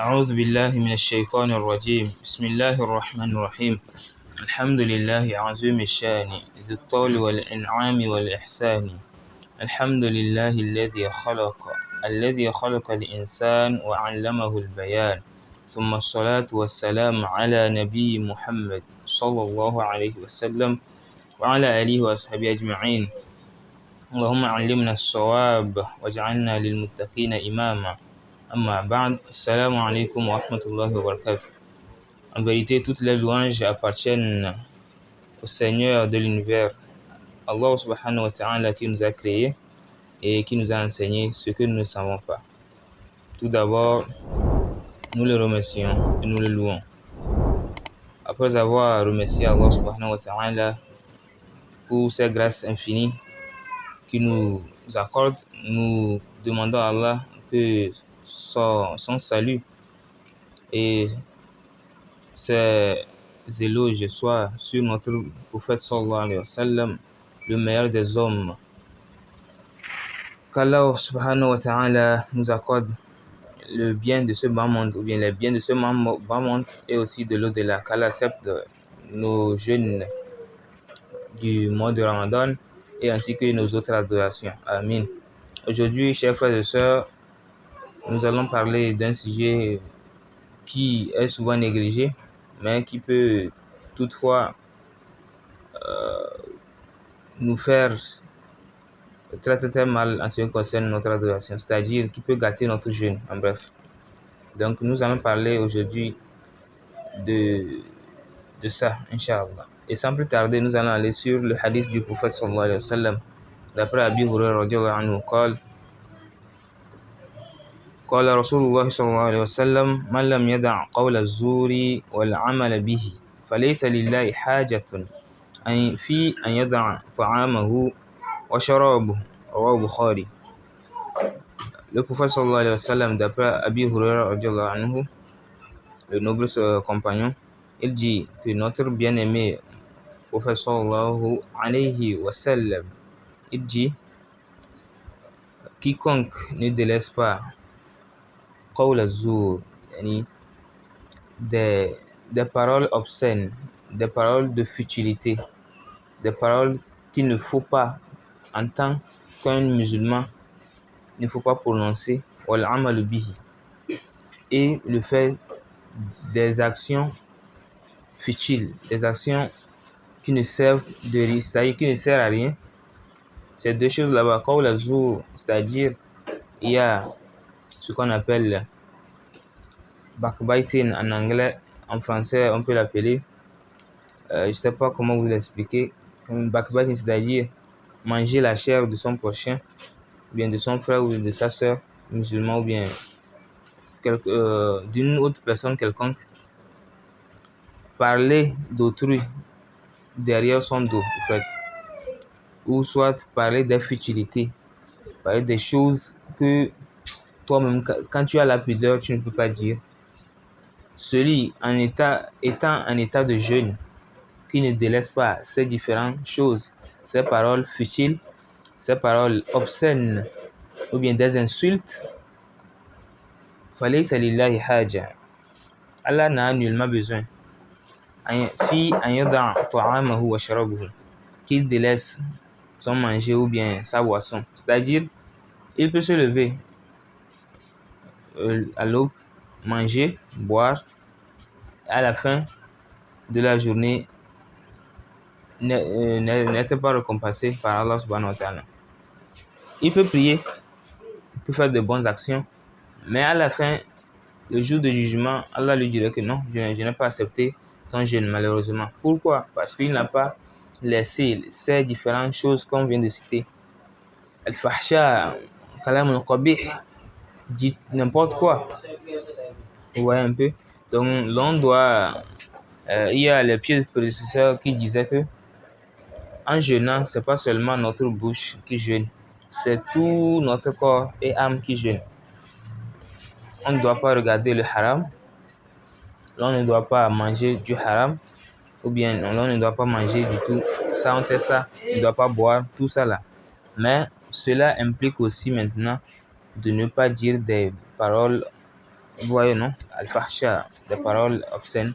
أعوذ بالله من الشيطان الرجيم. بسم الله الرحمن الرحيم. الحمد لله عظيم الشان ذي الطول والإنعام والإحسان. الحمد لله الذي خلق الإنسان وعلمه البيان. ثم الصلاة والسلام على نبي محمد صلى الله عليه وسلم وعلى آله وأصحابه أجمعين. اللهم علمنا الصواب واجعلنا للمتقين إماما. Amma ba'd, assalamu alaikum wa rahmatullahi wa barakatuh. En vérité, toutes les louanges appartiennent au Seigneur de l'univers, Allah subhanahu wa ta'ala, qui nous a créés et qui nous a enseigné ce que nous ne savons pas. Tout d'abord, nous le remercions et nous le louons. Après avoir remercié Allah subhanahu wa ta'ala pour ses grâces infinies qu'il nous accorde, nous demandons à Allah que son salut et ses éloges soient sur notre prophète sallallahu alayhi wa sallam, le meilleur des hommes. Qu'Allah subhanahu wa ta'ala nous accorde le bien de ce bas monde, ou bien les biens de ce bas monde et aussi de l'au-delà. Qu'Allah accepte nos jeûnes du mois de Ramadan et ainsi que nos autres adorations. Amin. Aujourd'hui, chers frères et sœurs, nous allons parler d'un sujet qui est souvent négligé, mais qui peut toutefois nous faire très mal en ce qui concerne notre adoration, c'est-à-dire qui peut gâter notre jeûne, en bref. Donc nous allons parler aujourd'hui de ça, Inch'Allah. Et sans plus tarder, nous allons aller sur le hadith du prophète sallallahu alayhi wa sallam. D'après Abi Hurayra radiyallahu anhu, قال رسول الله صلى الله عليه وسلم من لم يدع قول الزور والعمل به فليس لله حاجة في أن يدع طعامه وشرابه. رواه البخاري. Le prophète sallallahu alayhi wa sallam, d'après Abi Hurayra radiyallahu anhu, le noble compagnon, il dit que notre bien-aimé prophète sallallahu alayhi wa sallam, il dit: quiconque ne délaisse pas qawl az-zur, des paroles obscènes, des paroles de futilité, des paroles qu'il ne faut pas, en tant qu'un musulman, il ne faut pas prononcer, wal amal bihi, et le fait des actions futiles, des actions qui ne servent de rien, c'est-à-dire qui ne servent à rien. Ces deux choses là-bas, qawl az-zur, c'est-à-dire il y a ce qu'on appelle backbiting en anglais, en français on peut l'appeler, je ne sais pas comment vous l'expliquer. Backbiting, c'est-à-dire manger la chair de son prochain, ou bien de son frère ou de sa sœur musulman, ou bien d'une autre personne quelconque. Parler d'autrui derrière son dos, en fait, ou soit parler des futilités, parler des choses que toi-même, quand tu as la pudeur, tu ne peux pas dire. Celui étant en état de jeûne, qui ne délaisse pas ces différentes choses, ces paroles futiles, ces paroles obscènes, ou bien des insultes, falaysa lillahi haja. Allah n'a nullement besoin fi an yada ta'amahu wa sharabuhu, qu'il délaisse son manger ou bien sa boisson. C'est-à-dire, il peut se lever à l'aube, manger, boire, à la fin de la journée n'être pas récompensé par Allah subhanahu wa ta'ala. Il peut prier, il peut faire de bonnes actions, mais à la fin, le jour de jugement, Allah lui dirait que non, je n'ai pas accepté ton jeûne, malheureusement. Pourquoi? Parce qu'il n'a pas laissé ces différentes choses qu'on vient de citer. Al-fahsha, kalam al-qabih, dit n'importe quoi. Vous voyez un peu? Donc l'on doit... il y a les pieux prédécesseurs qui disaient que en jeûnant, c'est pas seulement notre bouche qui jeûne, c'est tout notre corps et âme qui jeûne. On ne doit pas regarder le haram, l'on ne doit pas manger du haram, ou bien l'on ne doit pas manger du tout. Ça, on sait ça. On ne doit pas boire, tout ça là. Mais cela implique aussi maintenant de ne pas dire des paroles vous voyez, non, al-fahsha, des paroles obscènes,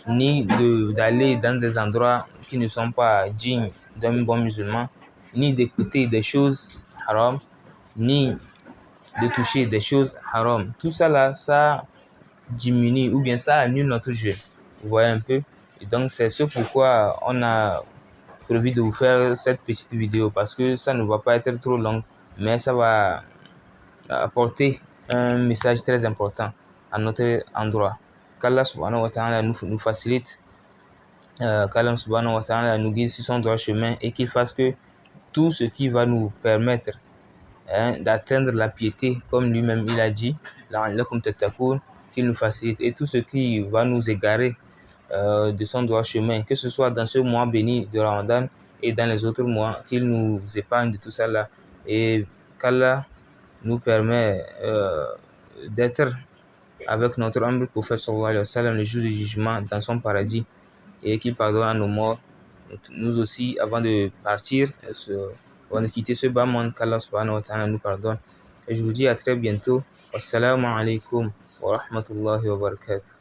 ni d'aller dans des endroits qui ne sont pas dignes d'un bon musulman, ni d'écouter des choses haram, ni de toucher des choses haram. Tout ça là, ça diminue ou bien ça annule notre jeûne. Vous voyez un peu. Et donc c'est ce pourquoi on a prévu de vous faire cette petite vidéo, parce que ça ne va pas être trop long, mais ça va apporter un message très important à notre endroit. Qu'Allah subhanahu wa ta'ala nous facilite, qu'Allah subhanahu wa ta'ala nous guide sur son droit chemin et qu'il fasse que tout ce qui va nous permettre d'atteindre la piété, comme lui-même il a dit, qu'il nous facilite, et tout ce qui va nous égarer de son droit chemin, que ce soit dans ce mois béni de Ramadan et dans les autres mois, qu'il nous épargne de tout ça là, et qu'Allah nous permet d'être avec notre humble prophète sallallahu alayhi wa sallam le jour du jugement dans son paradis, et qu'il pardonne à nos morts, nous aussi, avant de partir, avant de quitter ce bas monde, qu'Allah subhanahu wa ta'ala nous pardonne. Et je vous dis à très bientôt. Wassalamu alaikum wa rahmatullahi wa barakatuh.